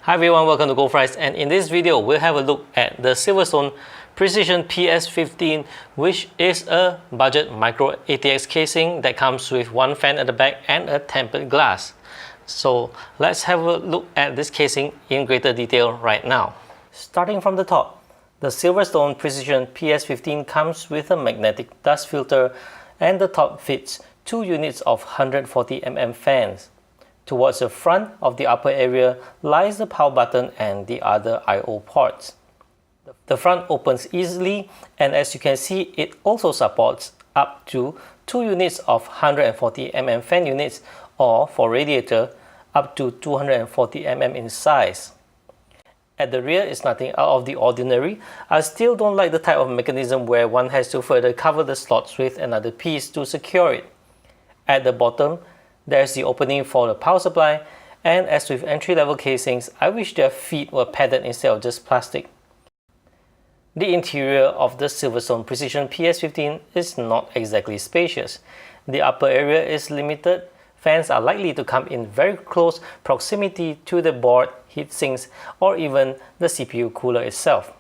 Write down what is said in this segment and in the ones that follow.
Hi everyone, welcome to goldfries, and in this video we'll have a look at the SilverStone Precision PS15, which is a budget Micro-ATX casing that comes with one fan at the back and a tempered glass. So let's have a look at this casing in greater detail right now. Starting from the top, the SilverStone Precision PS15 comes with a magnetic dust filter, and the top fits 2 units of 140mm fans. Towards the front of the upper area lies the power button and the other I/O ports. The front opens easily, and as you can see, it also supports up to 2 units of 140mm fan units, or for radiator, up to 240mm in size. At the rear is nothing out of the ordinary. I still don't like the type of mechanism where one has to further cover the slots with another piece to secure it. At the bottom, there's the opening for the power supply, and as with entry-level casings, I wish their feet were padded instead of just plastic. The interior of the SilverStone Precision PS15 is not exactly spacious. The upper area is limited. Fans are likely to come in very close proximity to the board, heat sinks, or even the CPU cooler itself.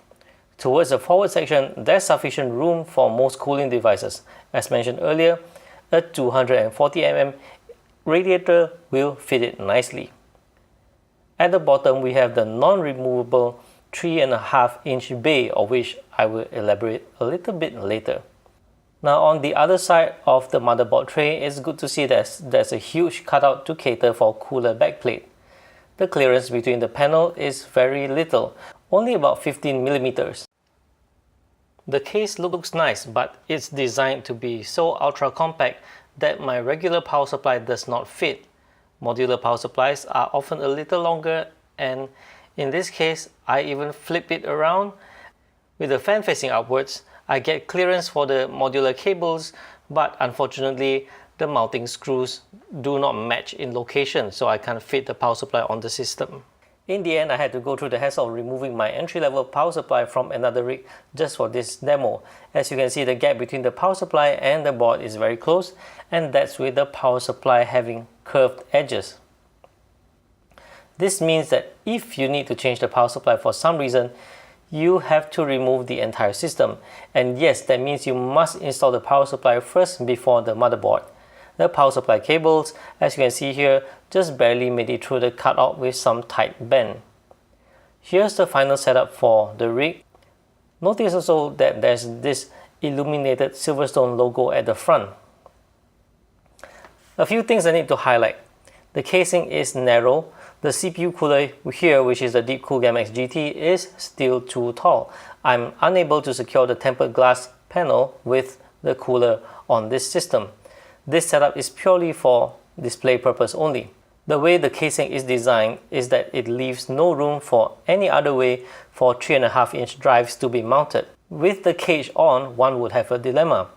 Towards the forward section, there's sufficient room for most cooling devices. As mentioned earlier, a 240mm radiator will fit it nicely. At the bottom, we have the non-removable 3.5-inch bay, of which I will elaborate a little bit later. Now on the other side of the motherboard tray, it's good to see there's a huge cutout to cater for cooler backplate. The clearance between the panel is very little, only about 15mm. The case looks nice, but it's designed to be so ultra compact that my regular power supply does not fit. Modular power supplies are often a little longer, and in this case I even flip it around. With the fan facing upwards, I get clearance for the modular cables, but unfortunately the mounting screws do not match in location, so I can't fit the power supply on the system. In the end, I had to go through the hassle of removing my entry-level power supply from another rig just for this demo. As you can see, the gap between the power supply and the board is very close, and that's with the power supply having curved edges. This means that if you need to change the power supply for some reason, you have to remove the entire system. And yes, that means you must install the power supply first before the motherboard. The power supply cables, as you can see here, just barely made it through the cutout with some tight bend. Here's the final setup for the rig. Notice also that there's this illuminated SilverStone logo at the front. A few things I need to highlight. The casing is narrow. The CPU cooler here, which is the Deepcool GAMX GT, is still too tall. I'm unable to secure the tempered glass panel with the cooler on this system. This setup is purely for display purpose only. The way the casing is designed is that it leaves no room for any other way for 3.5-inch drives to be mounted. With the cage on, one would have a dilemma.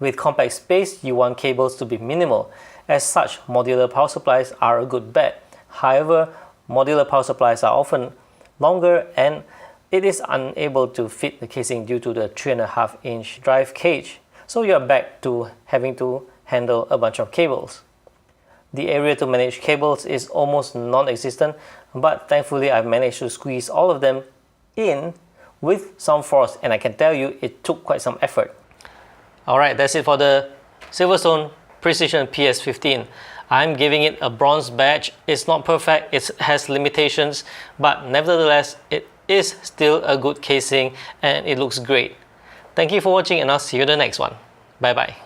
With compact space, you want cables to be minimal. As such, modular power supplies are a good bet. However, modular power supplies are often longer, and it is unable to fit the casing due to the 3.5-inch drive cage. So you're back to having to handle a bunch of cables. The area to manage cables is almost non-existent, but thankfully I've managed to squeeze all of them in with some force, and I can tell you it took quite some effort. Alright, that's it for the SilverStone Precision PS15. I'm giving it a bronze badge. It's not perfect, it has limitations, but nevertheless it is still a good casing and it looks great. Thank you for watching, and I'll see you in the next one. Bye bye.